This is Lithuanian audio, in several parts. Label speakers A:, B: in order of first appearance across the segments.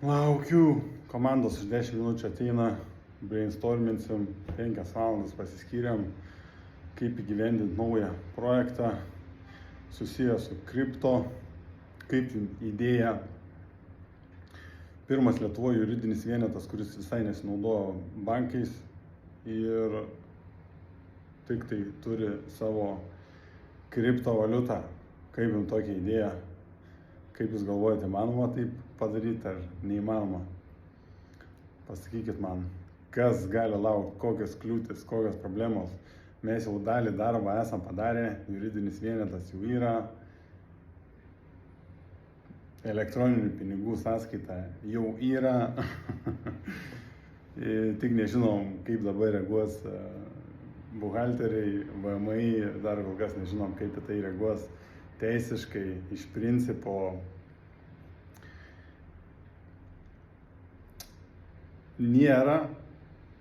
A: Laukiu, komandos už 10 minučių ateina, brainstorminsim, 5 valandas pasiskyrėm, kaip įgyvendinti naują projektą susijęs su kripto, kaip idėja. Pirmas Lietuvoje juridinis vienetas, kuris visai nesinaudojo bankais ir tik tai turi savo kriptovaliutą. Kaip jums tokia idėja? Kaip jūs galvojate, įmanoma taip padaryti ar neįmanoma? Pasakykit man, kas gali laukti, kokios kliūtis, kokios problemos. Mes jau dalį darbą esam padarę, juridinis vienetas jau yra, elektroninių pinigų sąskaita jau yra, tik nežinom, kaip dabar reaguos buhalteriai, VMI, dar kol kas nežinom, kaip į tai reaguos teisiškai. Iš principo nėra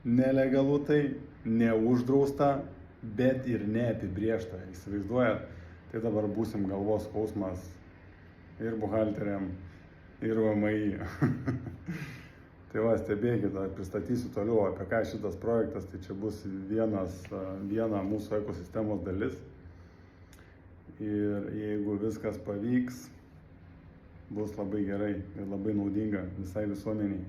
A: nelegalu, tai neuždrausta, bet ir neapibrėžta. Įsivaizduojat, tai dabar būsim galvos skausmas ir buhalteriam, ir VMI. Tai va, stebėkit, pristatysiu toliau, apie ką šitas projektas, tai čia bus viena mūsų ekosistemos dalis. Ir jeigu viskas pavyks, bus labai gerai ir labai naudinga visai visuomeniai.